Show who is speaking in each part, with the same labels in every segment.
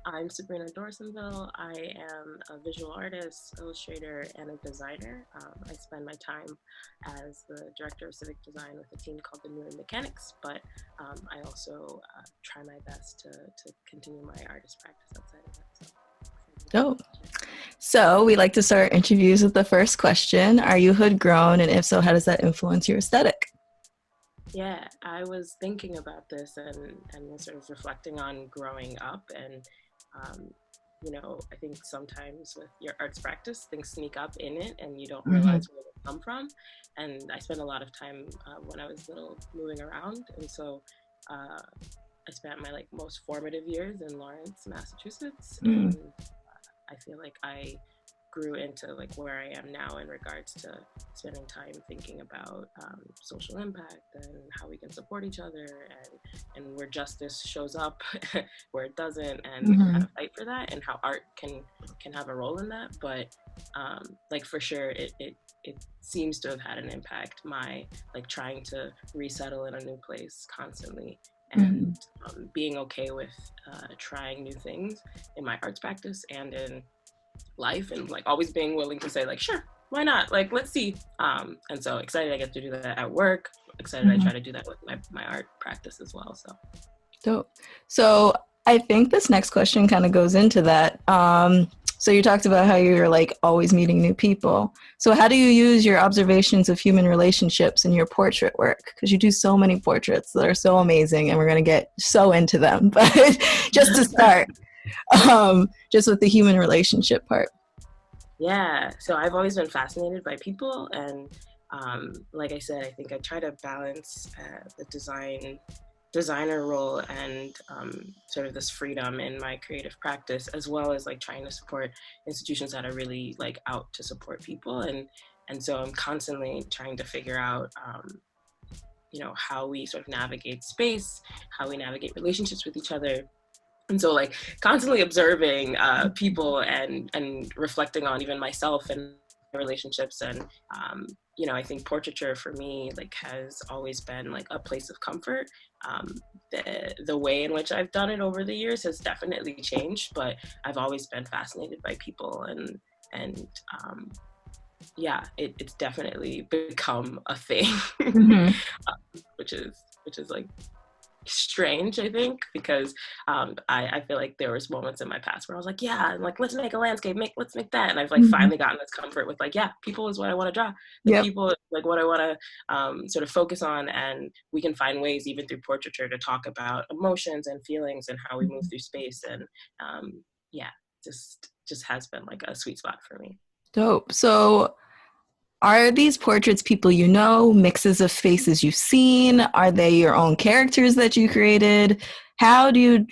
Speaker 1: I'm Sabrina Dorsainvil. I am a visual artist, illustrator, and a designer. I spend my time as the director of civic design with a team called the New Mechanics, but I also try my best to continue my artist practice outside of that. So
Speaker 2: Dope. So we like to start interviews with the first question. Are you hood grown? And if so, how does that influence your aesthetic?
Speaker 1: yeah, I was thinking about this and was sort of reflecting on growing up and um, I think sometimes with your arts practice, things sneak up in it and you don't
Speaker 2: Mm-hmm.
Speaker 1: realize where they come from. And I spent a lot of time when I was little moving around. And so uh, I spent my like most formative years in Lawrence, Massachusetts.
Speaker 2: Mm-hmm.
Speaker 1: And I feel like I grew into like where I am now in regards to spending time thinking about social impact and how we can support each other and where justice shows up, where it doesn't, and how
Speaker 2: Mm-hmm.
Speaker 1: to fight for that, and how art can have a role in that. But like for sure, it seems to have had an impact. My like trying to resettle in a new place constantly and
Speaker 2: Mm-hmm.
Speaker 1: being okay with trying new things in my arts practice and in life and like always being willing to say like sure why not like let's see and so excited I get to do that at work, excited I
Speaker 2: Mm-hmm.
Speaker 1: try to do that with my art practice as well. So
Speaker 2: Dope. So I think this next question kind of goes into that. So you talked about how you're like always meeting new people. So how do you use your observations of human relationships in your portrait work? Because you do so many portraits that are so amazing, and we're going to get so into them. But just to start, just with the human relationship part.
Speaker 1: yeah, so I've always been fascinated by people and like I said, I think I try to balance the designer role and sort of this freedom in my creative practice, as well as like trying to support institutions that are really like out to support people. And so I'm constantly trying to figure out, how we sort of navigate space, how we navigate relationships with each other. And so like constantly observing people and reflecting on even myself and relationships and I think portraiture for me like has always been like a place of comfort. The way in which I've done it over the years has definitely changed, but I've always been fascinated by people and yeah, it's definitely become a thing.
Speaker 2: Mm-hmm.
Speaker 1: Which is like strange, I think, because I feel like there was moments in my past where I was like, yeah, like let's make a landscape, let's make that, and I've like
Speaker 2: Mm-hmm.
Speaker 1: finally gotten this comfort with like, yeah, people is what I want to draw, like
Speaker 2: Yep.
Speaker 1: people like what I want to sort of focus on, and we can find ways even through portraiture to talk about emotions and feelings and how we move through space, and yeah, just has been like a sweet spot for me.
Speaker 2: Dope. So are these portraits people you know, mixes of faces you've seen? Are they your own characters that you created? How do you,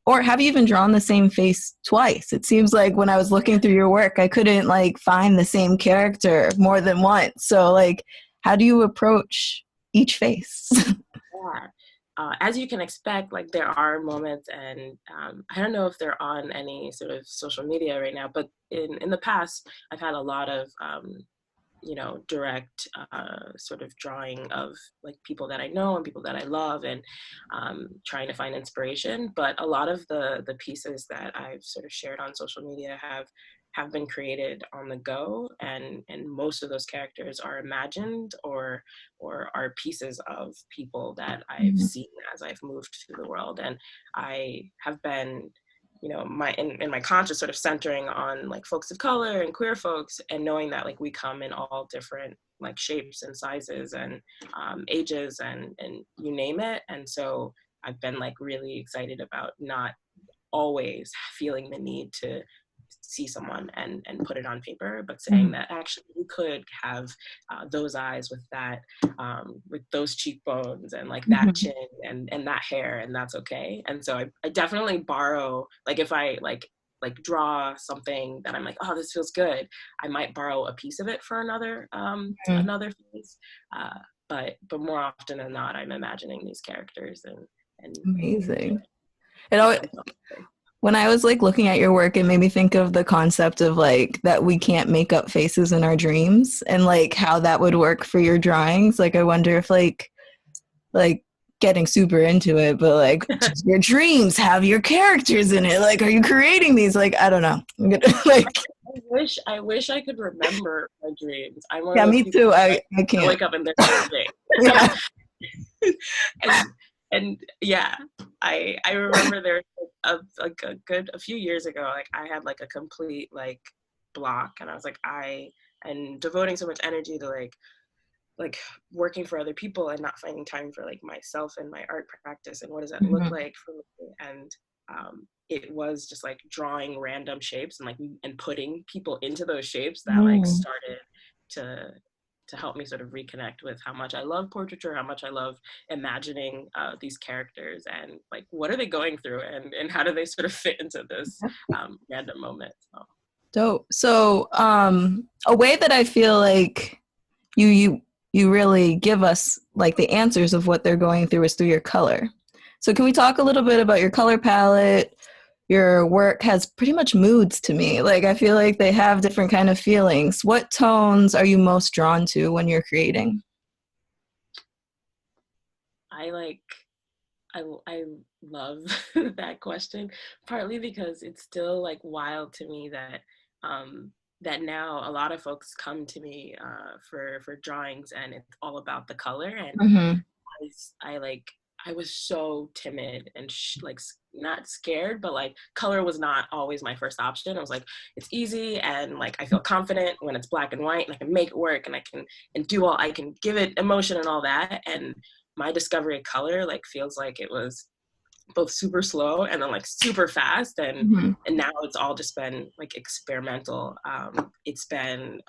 Speaker 2: or have you even drawn the same face twice? It seems like when I was looking through your work, I couldn't like find the same character more than once. So, like, how do you approach each face?
Speaker 1: Yeah. As you can expect, like there are moments, and I don't know if they're on any sort of social media right now, but in the past, I've had a lot of direct sort of drawing of like people that I know and people that I love, and trying to find inspiration. But a lot of the pieces that I've sort of shared on social media have been created on the go, and most of those characters are imagined or are pieces of people that I've
Speaker 2: Mhm.
Speaker 1: seen as I've moved through the world. And I have been my in my conscious sort of centering on like folks of color and queer folks, and knowing that like we come in all different like shapes and sizes and ages and you name it. And so I've been like really excited about not always feeling the need to see someone and put it on paper, but saying
Speaker 2: Mhm.
Speaker 1: that actually you could have those eyes with those cheekbones and like that
Speaker 2: Mhm.
Speaker 1: chin and that hair, and that's okay. And so I definitely borrow, like if I like draw something that I'm like, oh, this feels good, I might borrow a piece of it for
Speaker 2: Mhm.
Speaker 1: another piece. But more often than not, I'm imagining these characters and
Speaker 2: Amazing. It
Speaker 1: make
Speaker 2: always,
Speaker 1: them feel something.
Speaker 2: when I was like looking at your work, it made me think of the concept of like that we can't make up faces in our dreams and like how that would work for your drawings. Like I wonder if like getting super into it, but like, just your dreams have your characters in it. Like, are you creating these? Like, I don't know. Like,
Speaker 1: I wish I could remember my dreams. I'm one of
Speaker 2: yeah,
Speaker 1: those
Speaker 2: me
Speaker 1: people
Speaker 2: too.
Speaker 1: that
Speaker 2: I can't.
Speaker 1: wake up and they're sleeping.
Speaker 2: Yeah.
Speaker 1: and and yeah, I remember there like a few years ago, like I had like a complete like block, and I was like and devoting so much energy to like working for other people and not finding time for like myself and my art practice, and what does that look
Speaker 2: Mm-hmm.
Speaker 1: like for me. And it was just like drawing random shapes and like and putting people into those shapes that like
Speaker 2: Mm.
Speaker 1: started to help me sort of reconnect with how much I love portraiture, how much I love imagining these characters, and like what are they going through, and how do they sort of fit into this random moment. So.
Speaker 2: Dope. So, a way that I feel like you you really give us like the answers of what they're going through is through your color. So, can we talk a little bit about your color palette? Your work has pretty much moods to me. Like, I feel like they have different kind of feelings. What tones are you most drawn to when you're creating?
Speaker 1: I like I love that question, partly because it's still like wild to me that that now a lot of folks come to me for drawings, and it's all about the color. And
Speaker 2: Mm-hmm.
Speaker 1: I like I was so timid and like not scared, but like color was not always my first option. I was like, it's easy, and like I feel confident when it's black and white, and I can make it work, and I can give it emotion and all that. And my discovery of color like feels like it was both super slow and then like super fast,
Speaker 2: Mm-hmm.
Speaker 1: and now it's all just been like experimental. It's been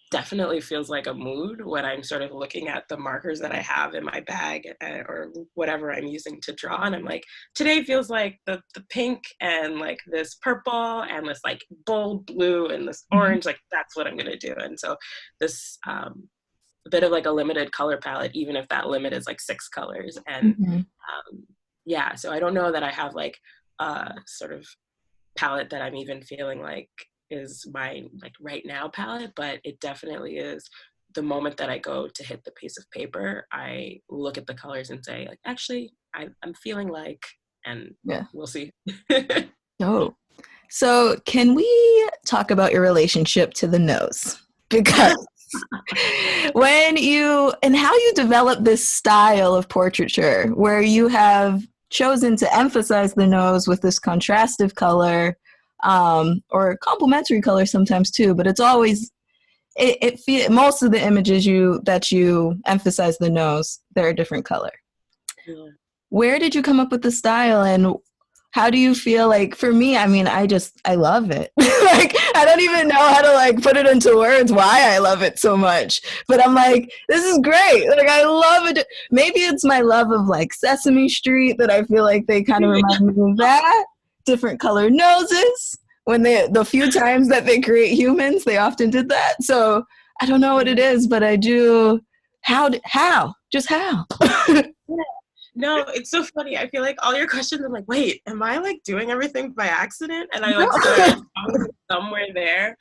Speaker 1: definitely feels like a mood when I'm sort of looking at the markers that I have in my bag, or whatever I'm using to draw, and I'm like, today feels like the pink and like this purple and this like bold blue and this orange, like that's what I'm gonna do. And so this a bit of like a limited color palette, even if that limit is like 6 colors. And
Speaker 2: Mm-hmm.
Speaker 1: yeah, so I don't know that I have like a sort of palette that I'm even feeling like is my like right now palette, but it definitely is. The moment that I go to hit the piece of paper, I look at the colors and say like, actually I'm feeling like, and
Speaker 2: Yeah.
Speaker 1: we'll see.
Speaker 2: Dope. So, can we talk about your relationship to the nose? Because when you and how you develop this style of portraiture where you have chosen to emphasize the nose with this contrastive color, or complementary color sometimes too, but it's always most of the images you emphasize the nose, they're a different color.
Speaker 1: Yeah.
Speaker 2: Where did you come up with the style, and how do you feel? Like, for me, I mean, I love it. Like, I don't even know how to like put it into words why I love it so much, but I'm like, this is great. Like, I love it. Maybe it's my love of like Sesame Street that I feel like they kind of remind me of that. Different colored noses. When the few times that they create humans, they often did that. So I don't know what it is, but I do. How? Just how?
Speaker 1: No, it's so funny. I feel like all your questions, I'm like, wait, am I like doing everything by accident? And I like swear it's probably somewhere there.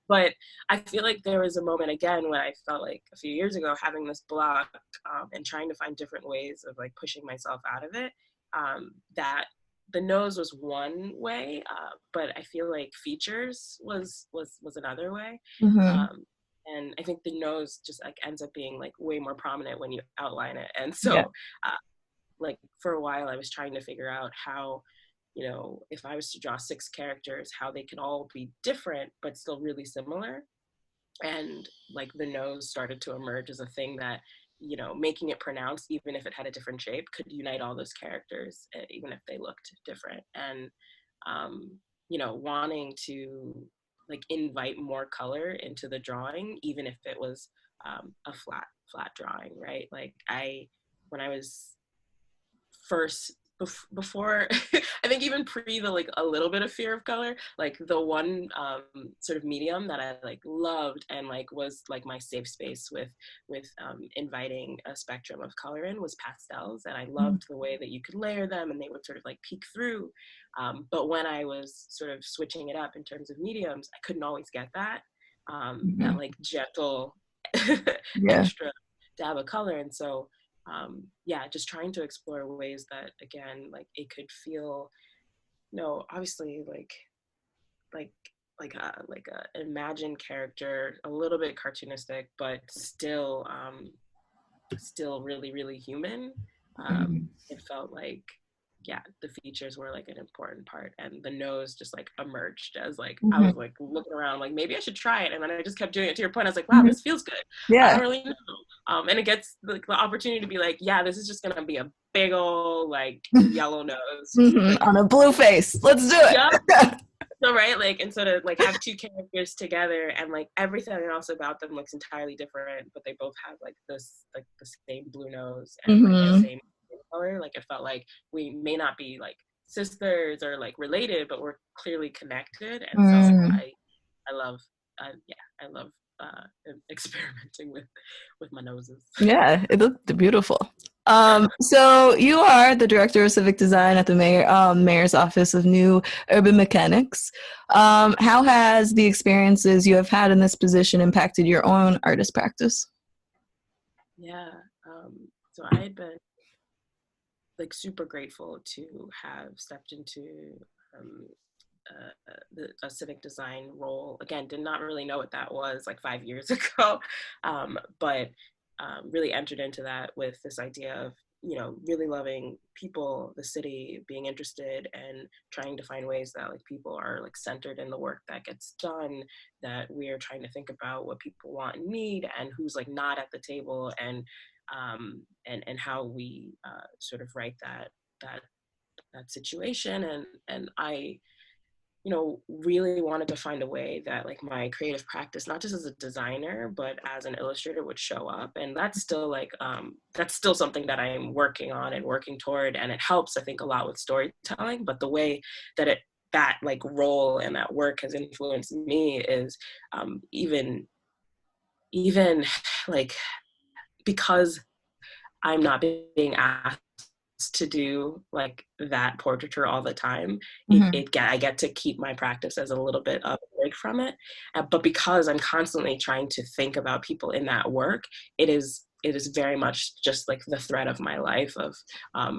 Speaker 1: But I feel like there was a moment again when I felt like a few years ago having this block, and trying to find different ways of like pushing myself out of it. That the nose was one way, but I feel like features was another way.
Speaker 2: Mm-hmm.
Speaker 1: Um, and I think the nose just like ends up being like way more prominent when you outline it. And
Speaker 2: Yeah.
Speaker 1: so like for a while I was trying to figure out how, if I was to draw 6 characters, how they can all be different but still really similar. And like the nose started to emerge as a thing that, making it pronounced even if it had a different shape could unite all those characters, even if they looked different. And wanting to like invite more color into the drawing, even if it was a flat drawing, right? Like when I was first before I think even pre the like a little bit of fear of color, like the one sort of medium that I like loved and like was like my safe space with inviting a spectrum of color in was pastels. And I loved the way that you could layer them and they would sort of like peek through. But when I was sort of switching it up in terms of mediums, I couldn't always get that
Speaker 2: Mm-hmm.
Speaker 1: like gentle
Speaker 2: Yeah.
Speaker 1: extra dab of color. And so yeah, just trying to explore ways that, again, like it could feel, obviously like like a imagined character, a little bit cartoonistic, but still really, really human. It felt like, yeah, the features were like an important part, and the nose just like emerged as like I
Speaker 2: Mm-hmm.
Speaker 1: was like looking around like maybe I should try it, and then I just kept doing it. To your point, I was like, wow,
Speaker 2: Mm-hmm.
Speaker 1: this feels good. I
Speaker 2: Yeah.
Speaker 1: don't really know. And it gets like the opportunity to be like, yeah, this is just gonna be a big old like yellow nose, just
Speaker 2: Mm-hmm.
Speaker 1: like
Speaker 2: On a blue face. Let's do
Speaker 1: yeah.
Speaker 2: it.
Speaker 1: So right, like, and sort of like have two characters together, and like everything else about them looks entirely different, but they both have like this, like the same blue nose and like the
Speaker 2: Mm-hmm.
Speaker 1: same skin color. Like it felt like we may not be like sisters or like related, but we're clearly connected. And so
Speaker 2: Mm.
Speaker 1: I love, yeah, I love experimenting with my noses.
Speaker 2: Yeah, it looked beautiful. So you are the director of civic design at the mayor's office of new urban mechanics. How has the experiences you have had in this position impacted your own artist practice?
Speaker 1: Yeah. So I had been like super grateful to have stepped into um, a civic design role. Again, did not really know what that was like 5 years ago, but really entered into that with this idea of, really loving people, the city, being interested, and trying to find ways that like people are like centered in the work that gets done, that we are trying to think about what people want and need, and who's like not at the table, and how we sort of write that that situation. And I, really wanted to find a way that like my creative practice, not just as a designer, but as an illustrator, would show up. And that's still like, that's still something that I'm working on and working toward. And it helps, I think, a lot with storytelling. But the way that that like role and that work has influenced me is even like, because I'm not being asked to do like that portraiture all the time,
Speaker 2: Mm-hmm.
Speaker 1: I get to keep my practice as a little bit of a break from it. But because I'm constantly trying to think about people in that work, it is very much just like the thread of my life of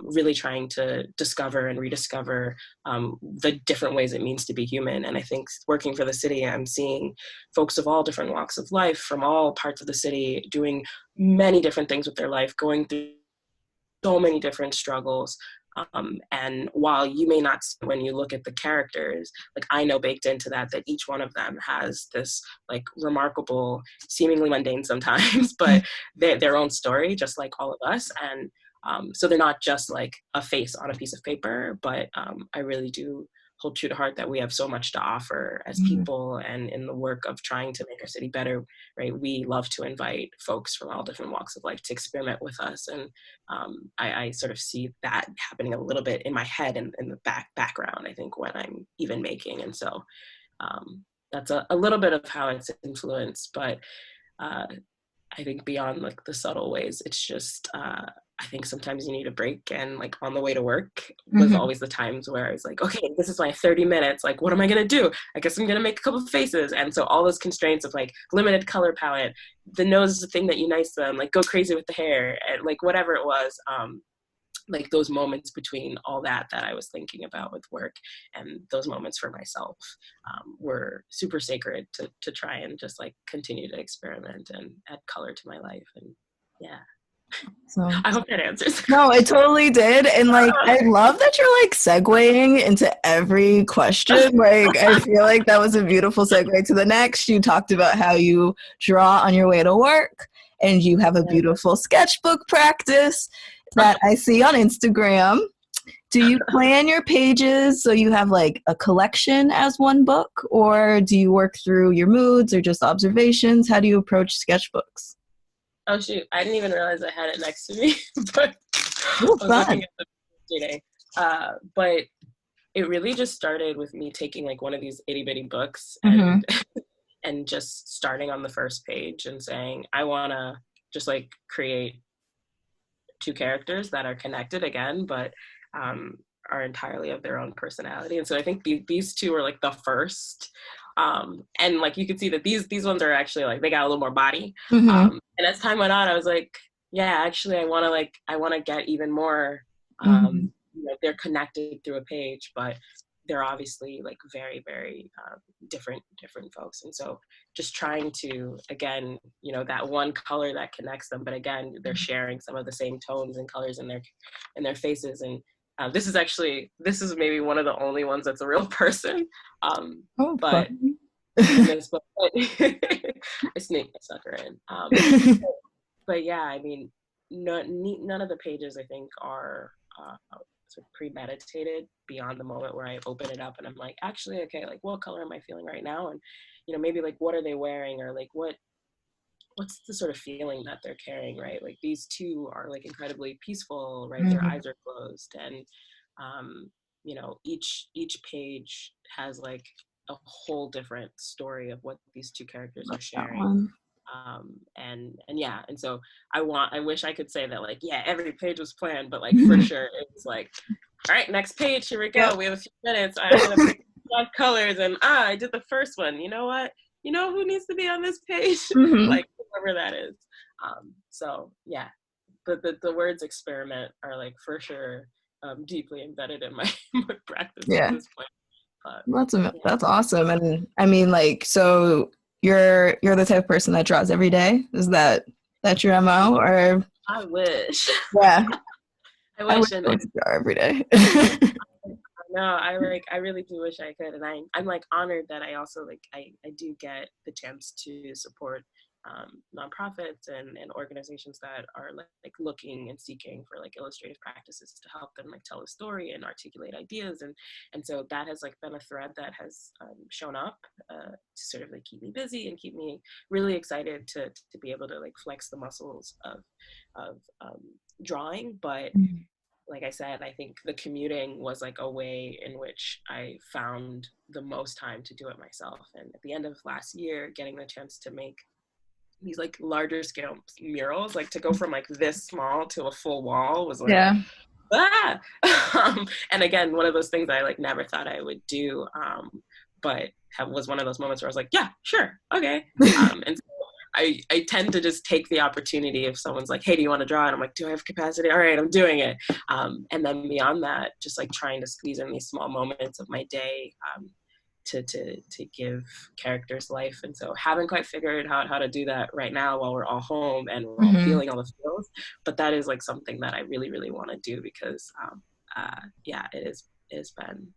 Speaker 1: really trying to discover and rediscover the different ways it means to be human. And I think working for the city, I'm seeing folks of all different walks of life from all parts of the city doing many different things with their life, going through so many different struggles. And while you may not see when you look at the characters, like I know baked into that each one of them has this like remarkable, seemingly mundane sometimes, but their own story, just like all of us. And so they're not just like a face on a piece of paper, but I really do hold true to heart that we have so much to offer as
Speaker 2: Mm-hmm.
Speaker 1: people, and in the work of trying to make our city better, right? We love to invite folks from all different walks of life to experiment with us. And I sort of see that happening a little bit in my head and in the background, I think, when I'm even making. And so that's a little bit of how it's influenced. But uh, I think beyond like the subtle ways, it's just I think sometimes you need a break. And like on the way to work was
Speaker 2: Mm-hmm.
Speaker 1: always the times where I was like, okay, this is my 30 minutes. Like, what am I gonna do? I guess I'm gonna make a couple of faces. And so all those constraints of like limited color palette, the nose is the thing that unites them. Like go crazy with the hair, and like whatever it was. Like those moments between all that I was thinking about with work, and those moments for myself were super sacred to try and just like continue to experiment and add color to my life. And yeah,
Speaker 2: So
Speaker 1: I hope that answers the
Speaker 2: no, it
Speaker 1: question.
Speaker 2: totally did. And like I love that you're like segueing into every question. Like I feel like that was a beautiful segue to the next. You talked about how you draw on your way to work and you have a beautiful sketchbook practice that I see on Instagram. Do you plan your pages so you have like a collection as one book, or do you work through your moods or just observations? How do you approach sketchbooks?
Speaker 1: Oh shoot, I didn't even realize I had it next to me, but
Speaker 2: Ooh,
Speaker 1: I was looking
Speaker 2: fun.
Speaker 1: at the today. But it really just started with me taking like one of these itty bitty books
Speaker 2: Mm-hmm.
Speaker 1: and just starting on the first page and saying, I want to just like create two characters that are connected again, but um, are entirely of their own personality. And so I think these two are like the first. And like you could see that these ones are actually like they got a little more body.
Speaker 2: Mm-hmm.
Speaker 1: And as time went on, I was like, Yeah, actually, I want to get even more.
Speaker 2: Mm-hmm.
Speaker 1: They're connected through a page, but they're obviously like very, very different folks. And so, just trying to again, that one color that connects them, but again, they're sharing some of the same tones and colors in their faces. And this is maybe one of the only ones that's a real person.
Speaker 2: Oh,
Speaker 1: But
Speaker 2: fun.
Speaker 1: in this book, but I sneaked a sucker in. But yeah, I mean, none of the pages I think are sort of premeditated beyond the moment where I open it up and I'm like, actually, okay, like what color am I feeling right now? And maybe like what are they wearing, or like what's the sort of feeling that they're carrying, right? Like these two are like incredibly peaceful, right? Their
Speaker 2: Mm,
Speaker 1: eyes are closed, and each page has like a whole different story of what these two characters are
Speaker 2: love that
Speaker 1: sharing.
Speaker 2: one.
Speaker 1: And yeah, and so I wish I could say that like, yeah, every page was planned, but like for sure it was like, all right, next page, here we
Speaker 2: Yep.
Speaker 1: go, we have a few minutes, I'm gonna pick 5 colors, and I did the first one, you know what, who needs to be on this page?
Speaker 2: Hmm.
Speaker 1: Like whoever that is. So yeah, the words experiment are like for sure deeply embedded in my, my practice at
Speaker 2: Yeah.
Speaker 1: this point. But yeah,
Speaker 2: That's awesome. And I mean, like, so you're the type of person that draws every day. Is that your MO? Or
Speaker 1: I wish.
Speaker 2: yeah,
Speaker 1: I
Speaker 2: I wish
Speaker 1: wish. And
Speaker 2: I was to draw every day.
Speaker 1: no, I really do wish I could, and I'm like honored that I also like I do get the chance to support nonprofits and organizations that are like looking and seeking for like illustrative practices to help them like tell a story and articulate ideas, and so that has like been a thread that has shown up to sort of like keep me busy and keep me really excited to be able to like flex the muscles of drawing. But like I said, I think the commuting was like a way in which I found the most time to do it myself. And at the end of last year, getting the chance to make these like larger scale murals, like to go from like this small to a full wall was like,
Speaker 2: Yeah.
Speaker 1: ah! And again, one of those things I like never thought I would do. But was one of those moments where I was like, yeah, sure, okay. And so I tend to just take the opportunity if someone's like, hey, do you want to draw? And I'm like, do I have capacity? All right, I'm doing it. And then beyond that, just like trying to squeeze in these small moments of my day to give characters life. And so haven't quite figured out how to do that right now while we're all home and we're all
Speaker 2: Hmm.
Speaker 1: feeling all the feels. But that is like something that I really, really want to do because yeah, it has been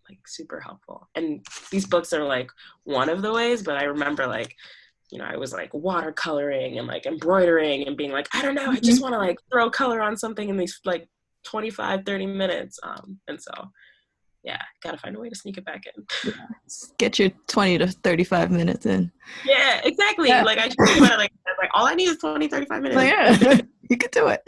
Speaker 1: like super helpful. And these books are like one of the ways, but I remember like I was like watercoloring and like embroidering and being like, I don't know, I just
Speaker 2: Hmm.
Speaker 1: want to like throw color on something in these like 25-30 minutes. And so, yeah, gotta find a way to sneak it back in.
Speaker 2: Get your 20 to 35 minutes in.
Speaker 1: Yeah, exactly.
Speaker 2: Yeah.
Speaker 1: Like I should think about it like all I need is 20-35
Speaker 2: Like,
Speaker 1: minutes.
Speaker 2: yeah, you could do it.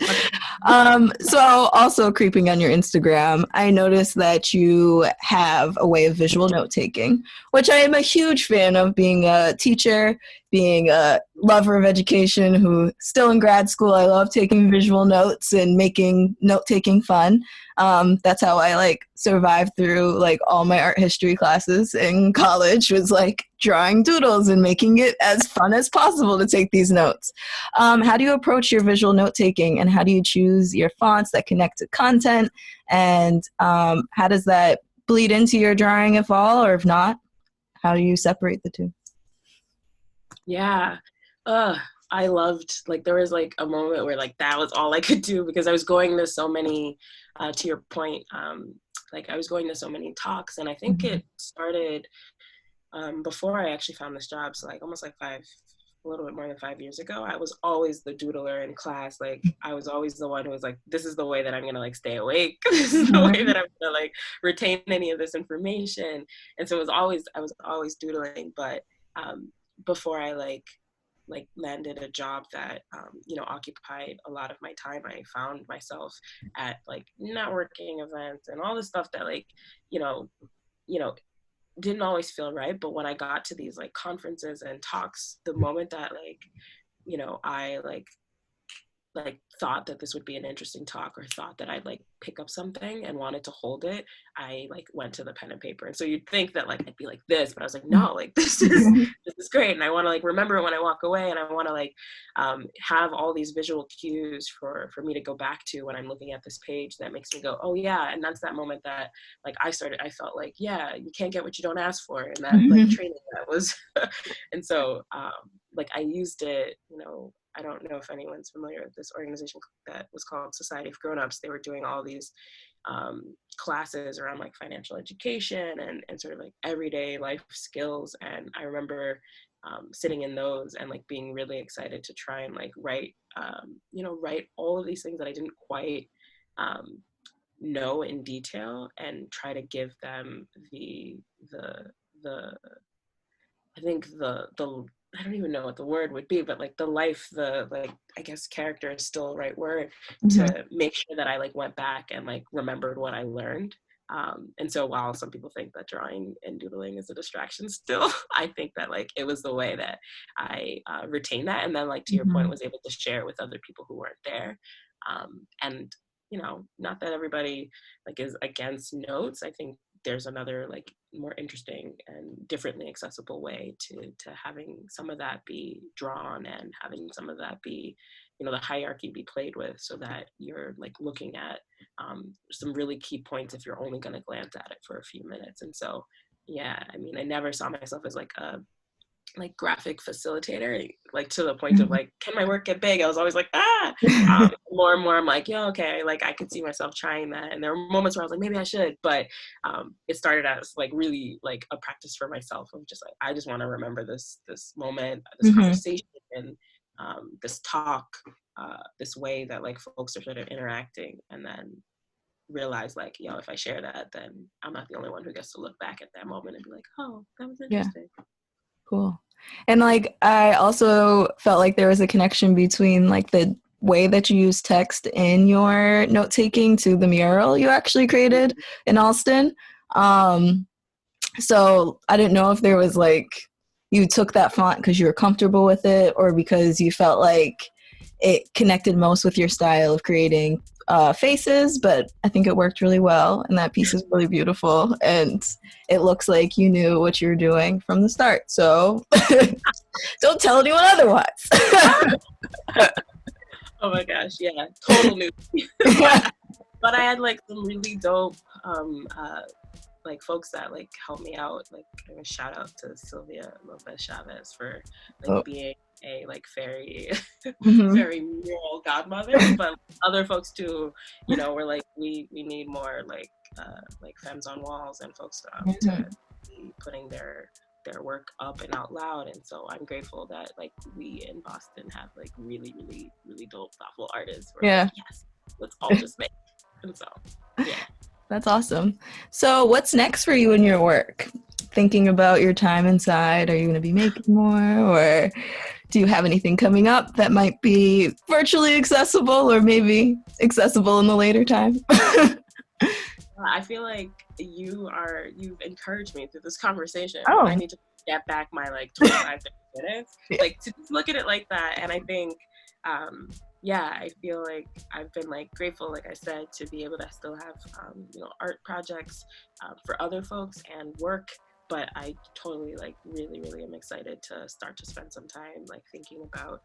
Speaker 2: So also creeping on your Instagram, I noticed that you have a way of visual note taking, which I am a huge fan of. Being a teacher, being a lover of education, who still in grad school, I love taking visual notes and making note taking fun. That's how I like survived through like all my art history classes in college, was like drawing doodles and making it as fun as possible to take these notes. How do you approach your visual note taking, and how do you choose your fonts that connect to content? And how does that bleed into your drawing, if all, or if not, how do you separate the two?
Speaker 1: Yeah. I loved like there was like a moment where like that was all I could do because I was going to so many to your point, like I was going to so many talks, and I think
Speaker 2: Mm-hmm.
Speaker 1: it started before I actually found this job. So like almost like a little bit more than 5 years ago, I was always the doodler in class. Like I was always the one who was like, this is the way that I'm gonna like stay awake. This is the way that I'm gonna like retain any of this information. And so I was always doodling. But before I like landed a job that occupied a lot of my time, I found myself at like networking events and all the stuff that like you know you know didn't always feel right. But when I got to these like conferences and talks, the moment that like I like like thought that this would be an interesting talk, or thought that I'd like pick up something and wanted to hold it, I like went to the pen and paper. And so you'd think that like I'd be like this, but I was like, no, like this is great. And I want to like remember when I walk away, and I want to like have all these visual cues for me to go back to when I'm looking at this page that makes me go, oh yeah. And that's that moment that like I felt like, yeah, you can't get what you don't ask for. And that like training that was, and so like I used it, you know, I don't know if anyone's familiar with this organization that was called Society of Grown-Ups. They were doing all these classes around like financial education and sort of like everyday life skills. And I remember sitting in those and like being really excited to try and like write, write all of these things that I didn't quite know in detail, and try to give them the I think the I don't even know what the word would be, but like the life, the like, I guess character is still the right word, to make sure that I like went back and like remembered what I learned. And so while some people think that drawing and doodling is a distraction still, I think that like it was the way that I retained that. And then like to your point, was able to share it with other people who weren't there. And, you know, not that everybody like is against notes. I think there's another like more interesting and differently accessible way to having some of that be drawn, and having some of that be, you know, the hierarchy be played with, so that you're like looking at some really key points if you're only going to glance at it for a few minutes. And so, yeah, I mean, I never saw myself as like a graphic facilitator, like to the point of like, can my work get big? I was always like, more and more I'm like, yeah, okay, like I could see myself trying that. And there were moments where I was like, maybe I should, but it started as like really like a practice for myself of just like, I just want to remember this moment, this conversation, and this talk, this way that like folks are sort of interacting, and then realize like, you know, if I share that, then I'm not the only one who gets to look back at that moment and be like, oh, that was interesting.
Speaker 2: Cool. And like I also felt like there was a connection between like the way that you use text in your note taking to the mural you actually created in Alston. So I didn't know if there was like, you took that font because you were comfortable with it, or because you felt like it connected most with your style of creating faces, but I think it worked really well, and that piece is really beautiful, and it looks like you knew what you were doing from the start, so don't tell anyone otherwise.
Speaker 1: Oh my gosh, yeah, total new. But I had like some really dope like folks that like helped me out. Like a shout out to Sylvia Lopez Chavez for like being a like very very mural godmother, but other folks too, you know, were like, we need more like femmes on walls, and folks to be putting their work up and out loud. And so I'm grateful that like we in Boston have like really really really dope, thoughtful artists. Like, yes, let's all just make. And so yeah.
Speaker 2: That's awesome. So what's next for you in your work? Thinking about your time inside, are you going to be making more, or do you have anything coming up that might be virtually accessible, or maybe accessible in the later time?
Speaker 1: I feel like you've encouraged me through this conversation.
Speaker 2: Oh.
Speaker 1: I need to get back my like 25 minutes, like to look at it like that. And I think I feel like I've been like grateful, like I said, to be able to still have art projects for other folks and work. But I totally like really really am excited to start to spend some time like thinking about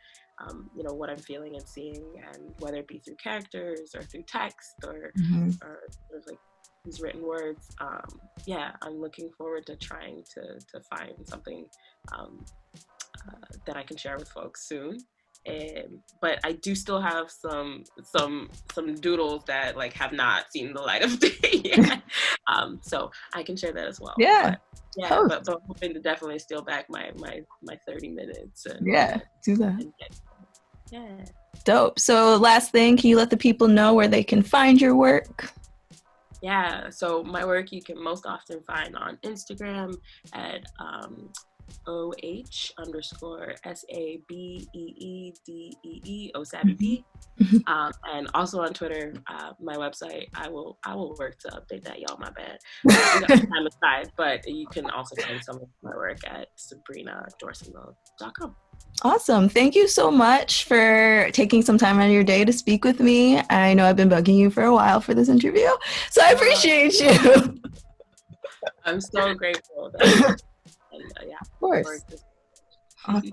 Speaker 1: what I'm feeling and seeing, and whether it be through characters or through text or sort of like these written words. I'm looking forward to trying to find something that I can share with folks soon. But I do still have some doodles that like have not seen the light of day yet. So I can share that as well. But I'm hoping to definitely steal back my 30 minutes. And,
Speaker 2: do that. Dope. So last thing, can you let the people know where they can find your work?
Speaker 1: Yeah, so my work you can most often find on Instagram at OH_SABEEDEE OSABEE. And also on Twitter, my website, I will work to update that, y'all, my bad. Time aside, but you can also find some of my work at SabrinaDorsainvil.com.
Speaker 2: Awesome. Thank you so much for taking some time out of your day to speak with me. I know I've been bugging you for a while for this interview, so I appreciate you.
Speaker 1: I'm so grateful that, and yeah,
Speaker 2: Of course. Awesome.